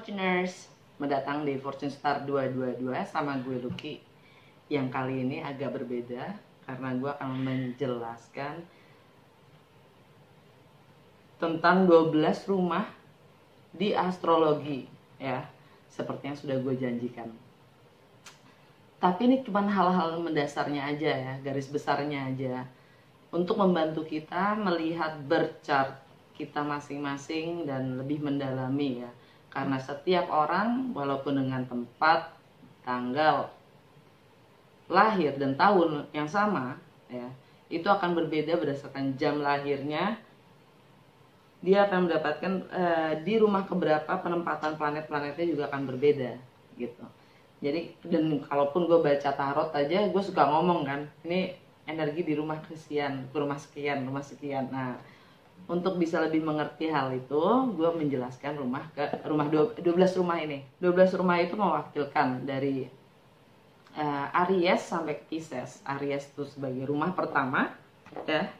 Fortuners, mendatang di Fortune Star 222 sama gue Lucky. Yang kali ini agak berbeda karena gue akan menjelaskan tentang 12 rumah di astrologi ya, seperti yang sudah gue janjikan. Tapi ini cuma hal-hal mendasarnya aja ya, garis besarnya aja, untuk membantu kita melihat berchart kita masing-masing dan lebih mendalami ya. Karena setiap orang walaupun dengan tempat, tanggal lahir dan tahun yang sama ya, itu akan berbeda berdasarkan jam lahirnya. Dia akan mendapatkan di rumah keberapa penempatan planet-planetnya juga akan berbeda gitu. Jadi dan kalaupun gue baca tarot aja, gue suka ngomong kan, ini energi di rumah sekian, rumah sekian, rumah sekian. Nah, untuk bisa lebih mengerti hal itu, gue menjelaskan rumah 12 rumah ini. 12 rumah itu mewakilkan dari Aries sampai ke Pisces. Aries itu sebagai rumah pertama ya.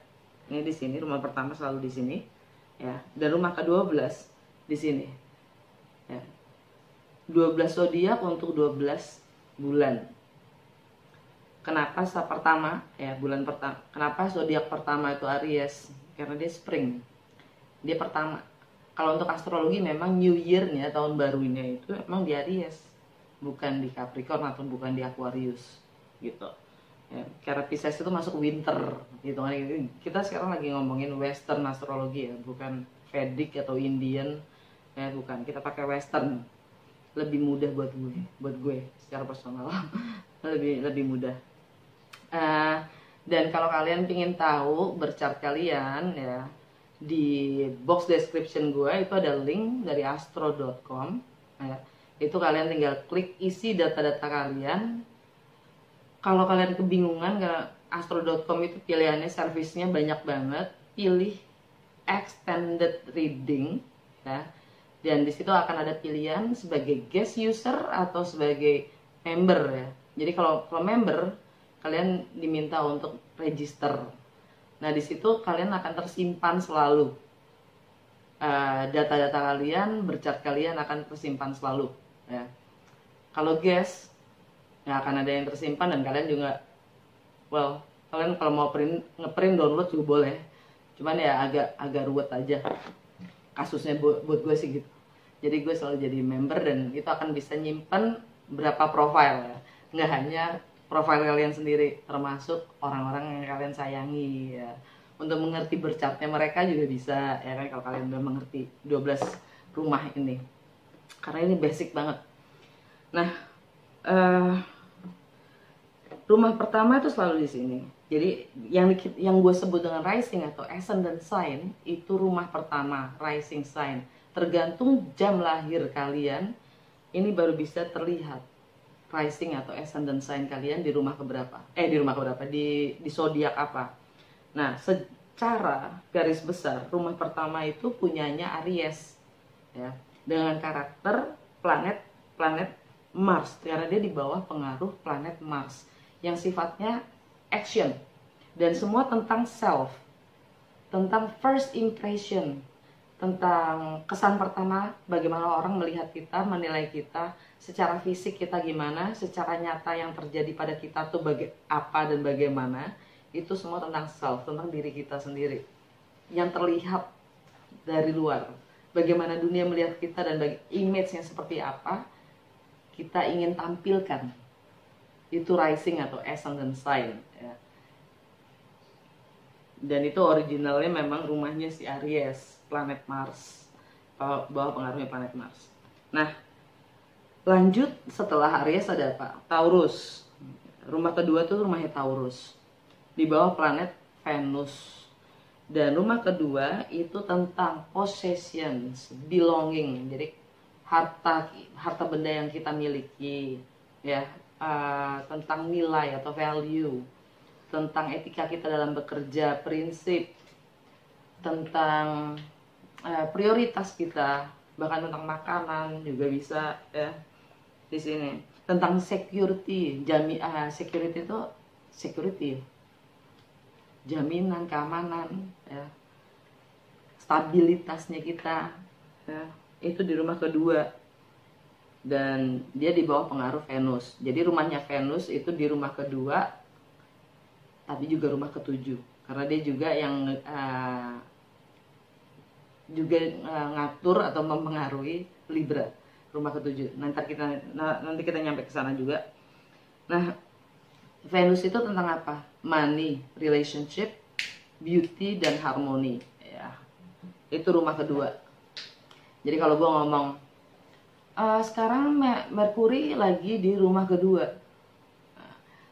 Ini di sini rumah pertama selalu di sini ya. Dan rumah ke-12 di sini. Ya. 12 zodiak untuk 12 bulan. Kenapa pertama ya, bulan pertama? Kenapa zodiak pertama itu Aries? Karena dia spring, dia pertama. Kalau untuk astrologi memang New Year-nya, tahun barunya itu memang di Aries, bukan di Capricorn atau bukan di Aquarius gitu ya. Karena Pisces itu masuk winter gitu kan. Kita sekarang lagi ngomongin Western astrologi ya, bukan Vedic atau Indian ya, bukan. Kita pakai Western, lebih mudah buat gue secara personal. lebih mudah. Dan kalau kalian ingin tahu berchart kalian ya, di box description gue itu ada link dari astro.com ya. Itu kalian tinggal klik isi data-data kalian. Kalau kalian kebingungan, karena astro.com itu pilihannya, servisnya banyak banget, pilih extended reading ya. Dan disitu akan ada pilihan sebagai guest user atau sebagai member ya. Jadi kalau member, kalian diminta untuk register. Nah, di situ kalian akan tersimpan selalu. Data-data kalian, berchart kalian akan tersimpan selalu. Ya. Kalau guest, nggak akan ada yang tersimpan, dan kalian juga, kalian kalau mau ngeprint download juga boleh. Cuman ya agak ruwet aja. Kasusnya buat gue sih gitu. Jadi gue selalu jadi member, dan itu akan bisa nyimpen berapa profile ya. Nggak hanya profil kalian sendiri, termasuk orang-orang yang kalian sayangi ya. Untuk mengerti berchartnya mereka juga bisa ya kan, kalau kalian udah mengerti 12 rumah ini, karena ini basic banget. Nah, rumah pertama itu selalu di sini. Jadi yang gue sebut dengan rising atau ascendant sign itu rumah pertama, rising sign. Tergantung jam lahir kalian, ini baru bisa terlihat rising atau ascendant sign kalian di rumah keberapa. Di zodiak apa. Nah, secara garis besar rumah pertama itu punyanya Aries ya, dengan karakter planet Mars, karena dia di bawah pengaruh planet Mars yang sifatnya action dan semua tentang self, tentang first impression, tentang kesan pertama, bagaimana orang melihat kita, menilai kita, secara fisik kita gimana, secara nyata yang terjadi pada kita tuh apa dan bagaimana. Itu semua tentang self, tentang diri kita sendiri yang terlihat dari luar, bagaimana dunia melihat kita dan image-nya seperti apa kita ingin tampilkan. Itu rising atau ascendant sign ya. Dan itu originalnya memang rumahnya si Aries, planet Mars, bawah pengaruhnya planet Mars. Nah, lanjut setelah Aries ada apa? Taurus. Rumah kedua tuh rumahnya Taurus, di bawah planet Venus. Dan rumah kedua itu tentang possessions, belonging. Jadi harta benda yang kita miliki ya, tentang nilai atau value, tentang etika kita dalam bekerja, prinsip, tentang prioritas kita, bahkan tentang makanan juga bisa ya di sini. Tentang security, security itu jaminan keamanan ya, stabilitasnya kita ya, itu di rumah kedua. dan dia di bawah pengaruh Venus. Jadi rumahnya Venus itu di rumah kedua, tapi juga rumah ketujuh, karena dia juga yang ngatur atau mempengaruhi Libra, rumah ketujuh. Nanti kita nyampe ke sana juga. Nah, Venus itu tentang apa? Money, relationship, beauty, dan harmoni. Ya, itu rumah kedua. Jadi kalau gue ngomong, sekarang Merkuri lagi di rumah kedua,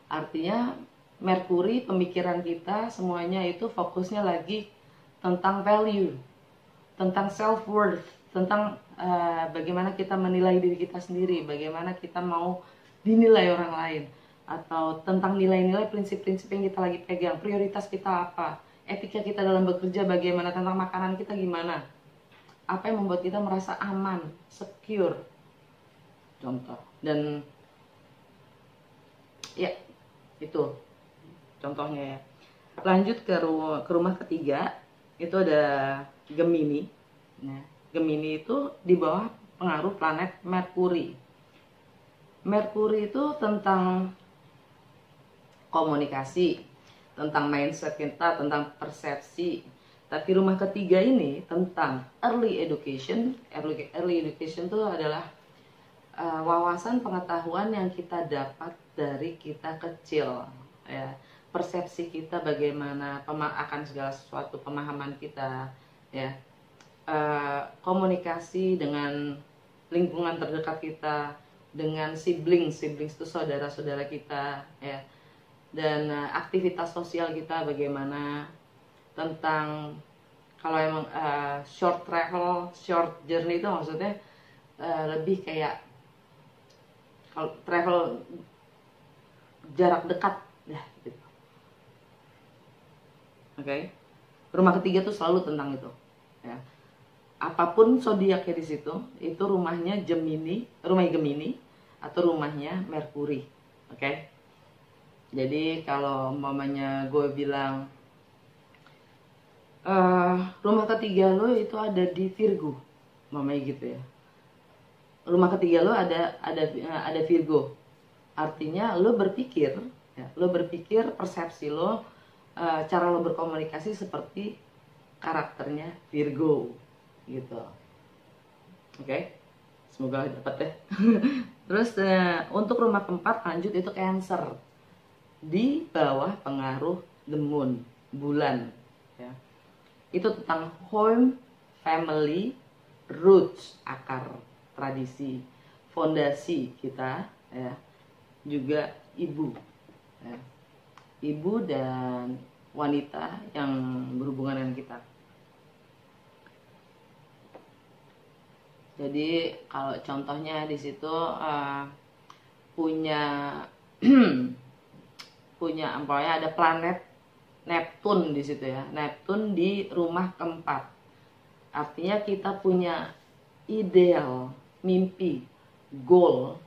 artinya Merkuri, pemikiran kita semuanya itu fokusnya lagi tentang value, tentang self worth, tentang bagaimana kita menilai diri kita sendiri, bagaimana kita mau dinilai orang lain, atau tentang nilai-nilai, prinsip-prinsip yang kita lagi pegang, prioritas kita apa, etika kita dalam bekerja bagaimana, tentang makanan kita gimana, apa yang membuat kita merasa aman, secure, contoh. Dan ya itu contohnya ya. Lanjut ke rumah ketiga, itu ada Gemini. Nah, Gemini itu di bawah pengaruh planet Merkuri. Merkuri itu tentang komunikasi, tentang mindset kita, tentang persepsi. Tapi rumah ketiga ini tentang early education. Early education itu adalah wawasan pengetahuan yang kita dapat dari kita kecil, ya. Persepsi kita bagaimana akan segala sesuatu, pemahaman kita, ya. Komunikasi dengan lingkungan terdekat kita, dengan siblings itu saudara-saudara kita, ya. Dan aktivitas sosial kita bagaimana, tentang kalau emang short travel, short journey itu maksudnya lebih kayak kalau travel jarak dekat ya gitu. Oke. Rumah ketiga tuh selalu tentang itu, ya. Apapun zodiaknya di situ, itu rumahnya rumah Gemini atau rumahnya Merkuri. Oke. Jadi kalau mamanya gue bilang rumah ketiga lo itu ada di Virgo, mamanya gitu ya. Rumah ketiga lo ada Virgo, artinya lo berpikir, ya, lo berpikir, persepsi lo, cara lo berkomunikasi seperti karakternya Virgo, gitu. Oke, semoga dapat ya. Terus untuk rumah keempat lanjut itu Cancer, di bawah pengaruh the moon, bulan, ya. Itu tentang home, family, roots, akar, tradisi, fondasi kita, ya. Juga ibu, ya. Ibu dan wanita yang berhubungan dengan kita. Jadi kalau contohnya di situ punya ada planet Neptune di situ ya. Neptune di rumah keempat. Artinya kita punya ideal, mimpi, goal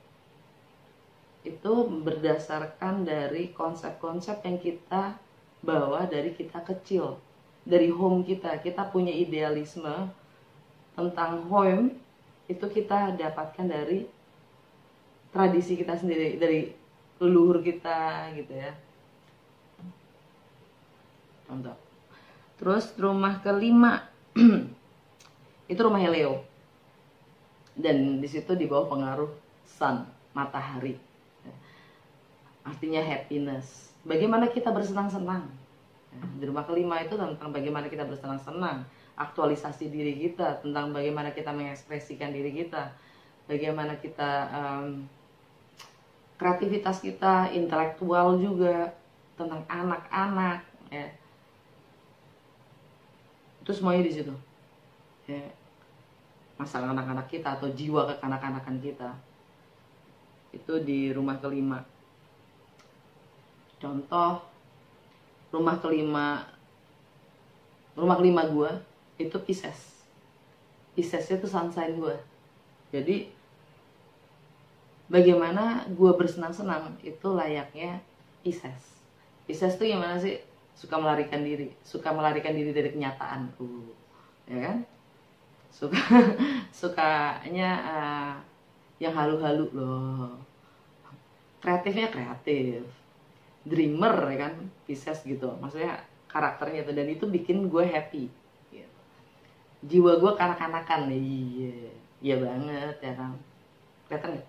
itu berdasarkan dari konsep-konsep yang kita bawa dari kita kecil, dari home kita. Kita punya idealisme tentang home itu kita dapatkan dari tradisi kita sendiri, dari leluhur kita gitu ya. Contoh. Terus rumah kelima itu rumahnya Leo, dan di situ di bawah pengaruh sun, matahari. Artinya happiness. Bagaimana kita bersenang-senang. Di rumah kelima itu tentang bagaimana kita bersenang-senang, aktualisasi diri kita, tentang bagaimana kita mengekspresikan diri kita, bagaimana kita kreativitas kita, intelektual juga, tentang anak-anak, ya. Itu semuanya di situ, ya. Masalah anak-anak kita atau jiwa kekanak-kanakan kita itu di rumah kelima. Contoh rumah kelima gue itu Pisces. Pisces itu sunshine gue. Jadi bagaimana gue bersenang-senang itu layaknya Pisces. Pisces tuh gimana sih? Suka melarikan diri dari kenyataan, ya kan? Sukanya yang halu-halu loh. Kreatifnya kreatif, dreamer ya kan, Pisces gitu, maksudnya karakternya itu, dan itu bikin gue happy gitu. Jiwa gue kanak-kanakan, iya, iya banget ya kan, kelihatan nggak?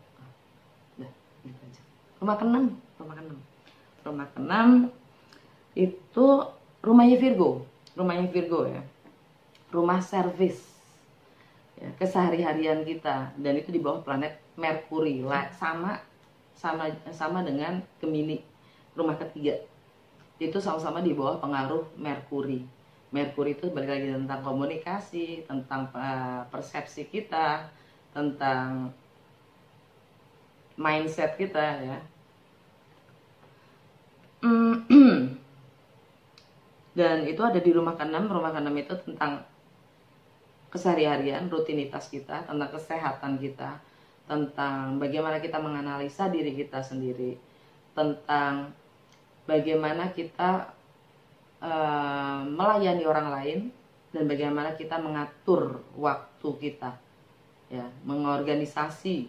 Udah, gitu aja. Rumah keenam, rumah keenam itu rumahnya Virgo ya, rumah service ya, kesehari-harian kita, dan itu di bawah planet Merkuri lah, sama dengan Gemini, rumah ketiga itu sama-sama di bawah pengaruh Merkuri. Merkuri itu balik lagi tentang komunikasi, tentang persepsi kita, tentang mindset kita ya. Dan itu ada di rumah keenam. Rumah keenam itu tentang keseharian, rutinitas kita, tentang kesehatan kita, tentang bagaimana kita menganalisa diri kita sendiri, tentang bagaimana kita melayani orang lain, dan bagaimana kita mengatur waktu kita ya, mengorganisasi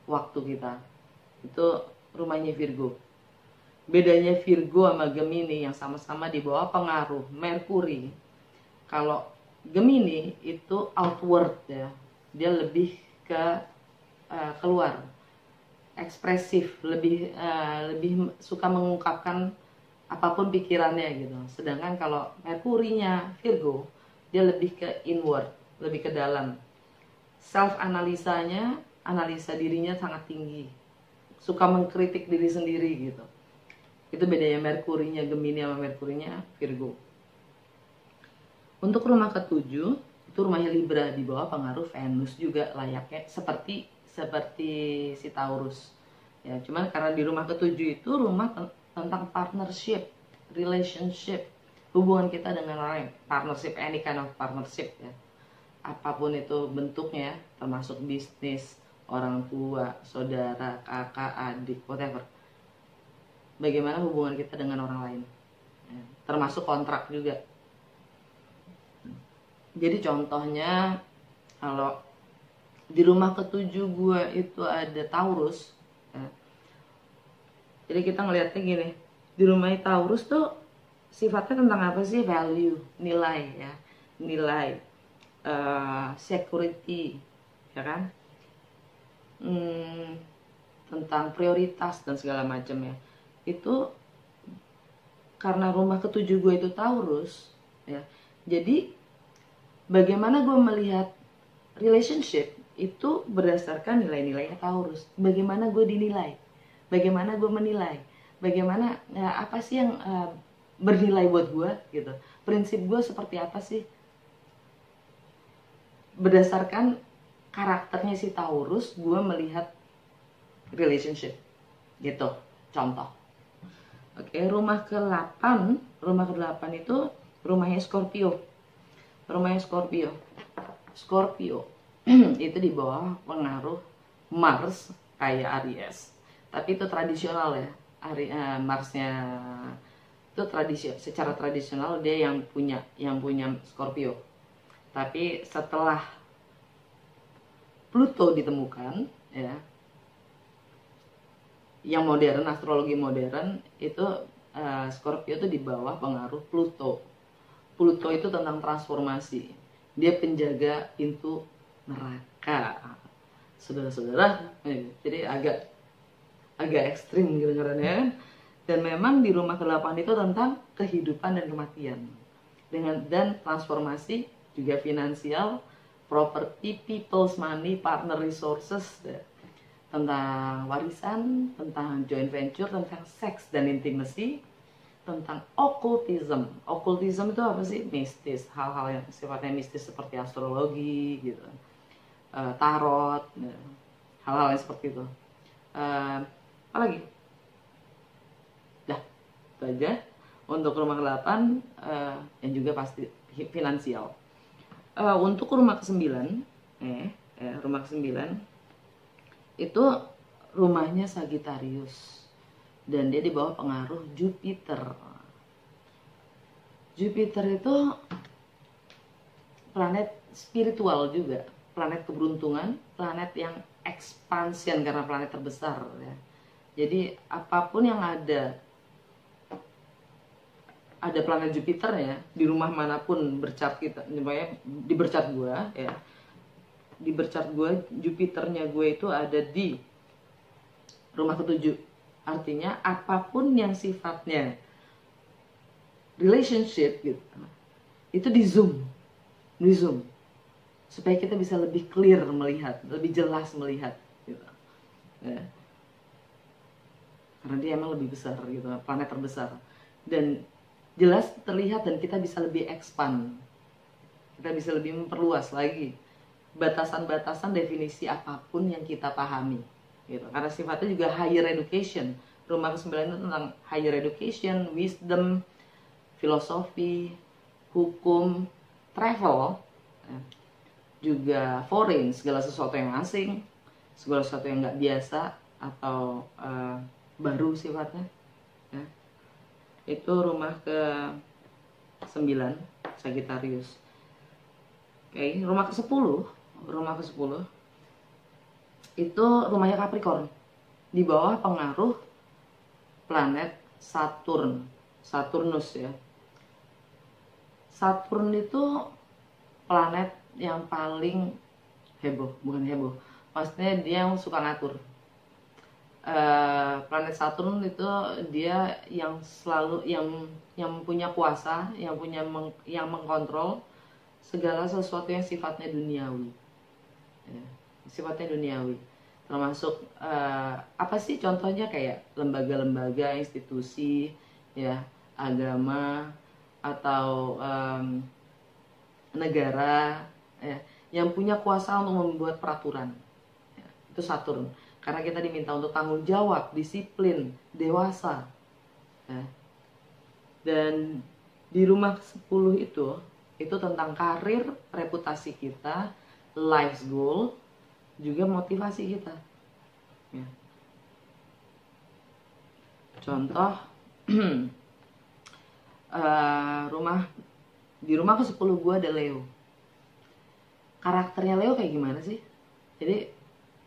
waktu kita. Itu rumahnya Virgo. Bedanya Virgo sama Gemini yang sama-sama di bawah pengaruh Merkuri, kalau Gemini itu outward ya, dia lebih ke keluar, ekspresif, lebih suka mengungkapkan apapun pikirannya gitu. Sedangkan kalau Merkurinya Virgo, dia lebih ke inward, lebih ke dalam. Self analisanya, analisa dirinya sangat tinggi, suka mengkritik diri sendiri gitu. Itu bedanya Merkurinya Gemini sama Merkurinya Virgo. Untuk rumah ketujuh itu rumahnya Libra, di bawah pengaruh Venus juga, layaknya seperti si Taurus ya. Cuman karena di rumah ketujuh itu rumah tentang partnership, relationship, hubungan kita dengan orang lain, partnership, any kind of partnership ya, apapun itu bentuknya, termasuk bisnis, orang tua, saudara, kakak, adik, whatever. Bagaimana hubungan kita dengan orang lain ya, termasuk kontrak juga. Jadi contohnya kalau di rumah ketujuh gue itu ada Taurus ya. Jadi kita ngelihatnya gini, di rumah Taurus tuh sifatnya tentang apa sih? Value, nilai ya, nilai, security ya kan, tentang prioritas dan segala macam ya. Itu karena rumah ketujuh gue itu Taurus ya, jadi bagaimana gue melihat relationship itu berdasarkan nilai-nilainya Taurus. Bagaimana gue dinilai, bagaimana gue menilai, bagaimana apa sih yang bernilai buat gue gitu, prinsip gue seperti apa sih, berdasarkan karakternya si Taurus gue melihat relationship gitu. Contoh, oke, rumah ke-8 itu rumahnya Scorpio. Scorpio itu di bawah pengaruh Mars kayak Aries, tapi itu tradisional ya. Marsnya itu secara tradisional dia yang punya Scorpio. Tapi setelah Pluto ditemukan ya, yang modern, astrologi modern itu Scorpio itu di bawah pengaruh Pluto. Pluto itu tentang transformasi, dia penjaga pintu neraka, saudara-saudara. Jadi agak ekstrim kedengarannya kan. Dan memang di rumah ke-8 itu tentang kehidupan dan kematian, dan transformasi juga finansial, property, people's money, partner resources, tentang warisan, tentang joint venture, tentang seks dan intimacy, tentang occultism. Occultism itu apa sih? Mistis, hal-hal yang sifatnya mistis seperti astrologi gitu, tarot, hal-hal yang seperti itu. Apa lagi? Dah, itu aja untuk rumah ke-8, yang juga pasti finansial. Untuk rumah ke-9, rumah ke-9 itu rumahnya Sagittarius, dan dia di bawah pengaruh Jupiter. Jupiter itu planet spiritual juga, planet keberuntungan, planet yang expansion karena planet terbesar ya. Jadi apapun yang ada planet Jupiter ya di rumah manapun bercat kita, di bercat gue ya, di bercat gue Jupiternya gue itu ada di rumah ketujuh. Artinya apapun yang sifatnya relationship gitu, itu di zoom supaya kita bisa lebih clear melihat, lebih jelas melihat gitu ya. Karena dia emang lebih besar gitu, planet terbesar, dan jelas terlihat, dan kita bisa lebih expand, kita bisa lebih memperluas lagi batasan-batasan definisi apapun yang kita pahami gitu. Karena sifatnya juga higher education. Rumah ke-9 itu tentang higher education, wisdom, filosofi, hukum, travel, juga foreign, segala sesuatu yang asing, segala sesuatu yang nggak biasa atau baru sifatnya ya. Itu rumah ke-9 Sagittarius. Oke, rumah ke-10 itu rumahnya Capricorn, di bawah pengaruh planet Saturnus ya. Saturn itu planet yang paling heboh, bukan heboh, maksudnya dia yang suka ngatur. Planet Saturn itu dia yang selalu yang punya kuasa, yang mengkontrol segala sesuatu yang sifatnya duniawi ya, sifatnya duniawi, termasuk apa sih contohnya, kayak lembaga-lembaga, institusi ya, agama, atau negara ya, yang punya kuasa untuk membuat peraturan ya, itu Saturn. Karena kita diminta untuk tanggung jawab, disiplin, dewasa ya. Dan di rumah ke-10 itu tentang karir, reputasi kita, life goal, juga motivasi kita ya. Contoh di rumah ke-10 gue ada Leo. Karakternya Leo kayak gimana sih? Jadi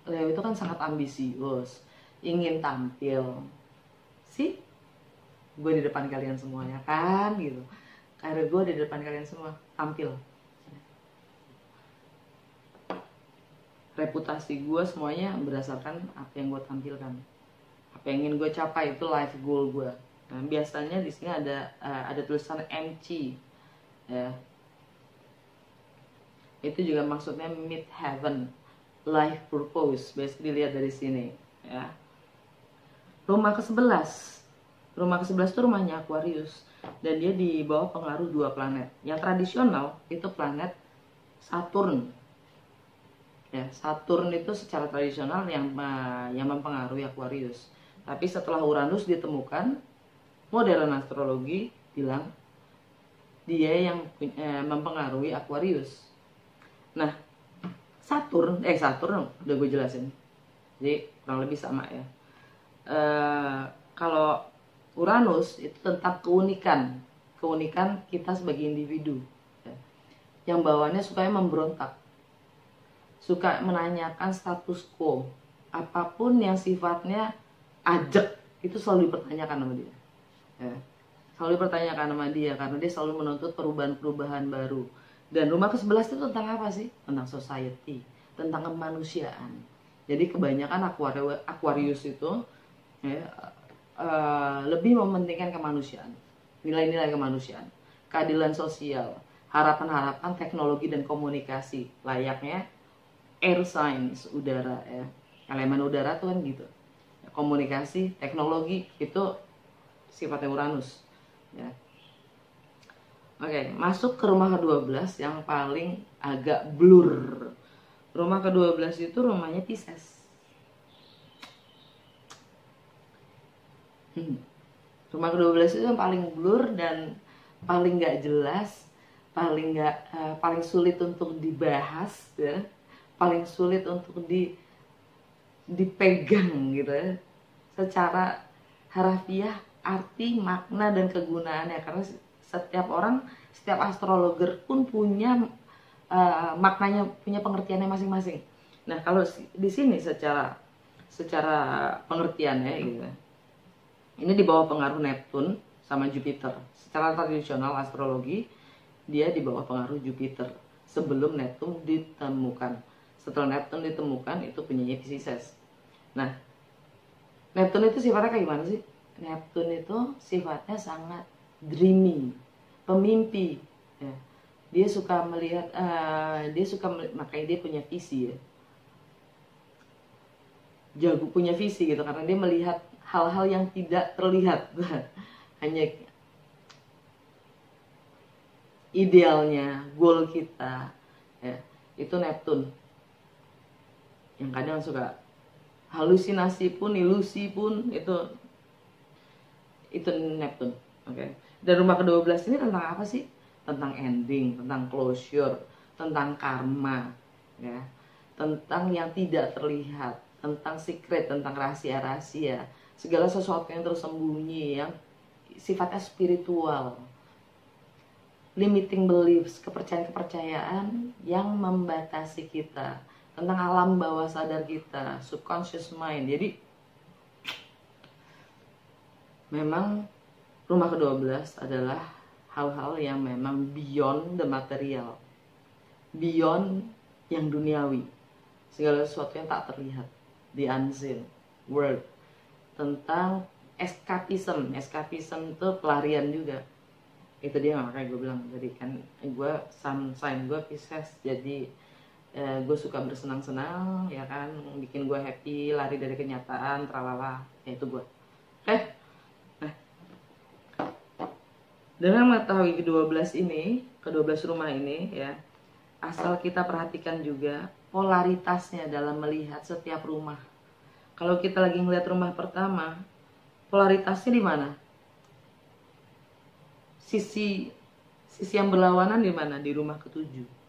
Leo itu kan sangat ambisius, ingin tampil. Sih, gue di depan kalian semuanya kan gitu. Karir gue di depan kalian semua, tampil. Reputasi gue semuanya berdasarkan apa yang gue tampilkan, apa yang ingin gue capai, itu life goal gue. Nah, biasanya di sini ada tulisan MC ya. Itu juga maksudnya meet heaven, life purpose, biasanya dilihat dari sini ya. Rumah ke-11 itu rumahnya Aquarius, dan dia di bawah pengaruh 2 planet. Yang tradisional itu planet Saturn ya. Saturn itu secara tradisional yang mempengaruhi Aquarius. Tapi setelah Uranus ditemukan, modern astrologi bilang dia yang mempengaruhi Aquarius. Nah, Saturn udah gue jelasin, jadi kurang lebih sama ya. Kalau Uranus itu tentang keunikan kita sebagai individu ya, yang bawaannya sukanya memberontak, suka menanyakan status quo, apapun yang sifatnya ajak itu selalu dipertanyakan sama dia ya. Selalu dipertanyakan sama dia karena dia selalu menuntut perubahan-perubahan baru. Dan rumah ke-11 itu tentang apa sih? Tentang society, tentang kemanusiaan. Jadi kebanyakan Aquarius itu ya, lebih mementingkan kemanusiaan, nilai-nilai kemanusiaan, keadilan sosial, harapan-harapan teknologi dan komunikasi, layaknya air science, udara ya. Elemen udara tuh kan gitu. Komunikasi, teknologi itu sifatnya Uranus ya. Oke, masuk ke rumah ke-12 yang paling agak blur. Rumah ke-12 itu rumahnya Pisces. Rumah ke-12 itu yang paling blur dan paling nggak jelas, paling sulit untuk dibahas ya, paling sulit untuk dipegang gitu ya, secara harafiah, arti, makna, dan kegunaannya. Karena setiap astrologer pun punya maknanya, punya pengertiannya masing-masing. Nah kalau di sini secara pengertiannya gitu, ini di bawah pengaruh Neptune sama Jupiter. Secara tradisional astrologi dia di bawah pengaruh Jupiter sebelum Neptune ditemukan. Setelah Neptune ditemukan itu punya Pisces. Nah, Neptune itu sifatnya kayak gimana sih? Neptune itu sifatnya sangat dreaming, pemimpi. Ya. Dia suka melihat, makanya dia punya visi ya. Jago punya visi gitu karena dia melihat hal-hal yang tidak terlihat. Hanya idealnya, goal kita, ya, itu Neptune. Yang kadang suka halusinasi pun, ilusi pun, itu Neptune. Oke. Dan rumah ke-12 ini tentang apa sih? Tentang ending, tentang closure, tentang karma, ya. Tentang yang tidak terlihat, tentang secret, tentang rahasia-rahasia, segala sesuatu yang tersembunyi, yang sifatnya spiritual. Limiting beliefs, kepercayaan-kepercayaan yang membatasi kita, tentang alam bawah sadar kita, subconscious mind. Jadi memang rumah ke-12 adalah hal-hal yang memang beyond the material, beyond yang duniawi, segala sesuatu yang tak terlihat, the unseen world, tentang escapism itu pelarian juga. Itu dia makanya gue bilang tadi kan, gue sun sign gue Pisces, jadi gue suka bersenang-senang ya kan, bikin gue happy, lari dari kenyataan, tralala, ya itu gue. Oke. Nah, dengan mengetahui ke-12 rumah ini ya, asal kita perhatikan juga polaritasnya dalam melihat setiap rumah. Kalau kita lagi ngeliat rumah pertama, polaritasnya di mana? Sisi yang berlawanan di mana? Di rumah ke-7.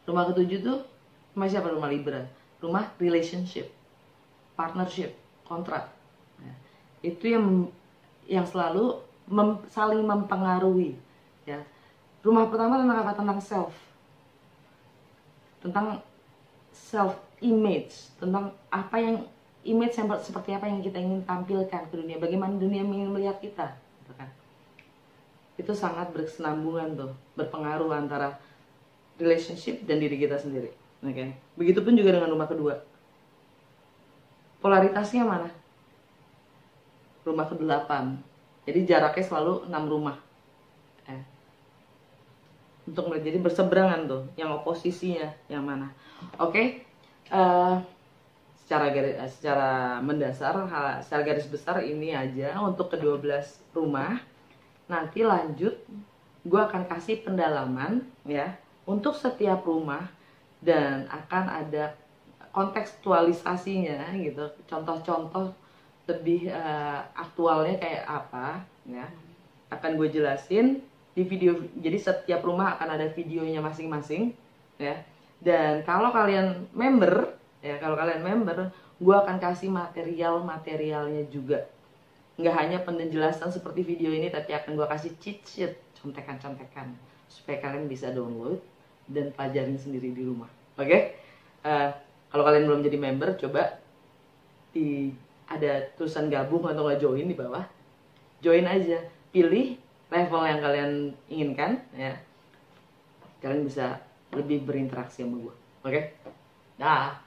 Rumah ke-7 tuh rumah siapa? Rumah Libra. Rumah relationship, partnership, kontrak. Nah, itu yang selalu saling mempengaruhi. Ya. Rumah pertama tentang apa? Tentang self. Tentang self image, tentang apa yang image yang seperti apa yang kita ingin tampilkan ke dunia. Bagaimana dunia ingin melihat kita, gitu kan? Itu sangat berkesinambungan tuh, berpengaruh antara relationship dan diri kita sendiri. Oke. Begitupun juga dengan rumah kedua. Polaritasnya mana? Rumah ke-8. Jadi jaraknya selalu 6 rumah. Untuk melihat, jadi berseberangan tuh, yang oposisinya yang mana? Oke. Secara mendasar, secara garis besar ini aja untuk ke-12 rumah. Nanti lanjut gue akan kasih pendalaman ya untuk setiap rumah, dan akan ada kontekstualisasinya gitu, contoh-contoh lebih aktualnya kayak apa ya, akan gue jelasin di video. Jadi setiap rumah akan ada videonya masing-masing ya. Dan kalau kalian member gue akan kasih materialnya juga. Nggak hanya penjelasan seperti video ini, tapi akan gue kasih cheat sheet, contekan-contekan, supaya kalian bisa download dan pelajarin sendiri di rumah. Oke? Kalau kalian belum jadi member, coba ada tulisan gabung atau nggak join di bawah. Join aja, pilih level yang kalian inginkan ya. Kalian bisa lebih berinteraksi sama gue. Oke? Dah.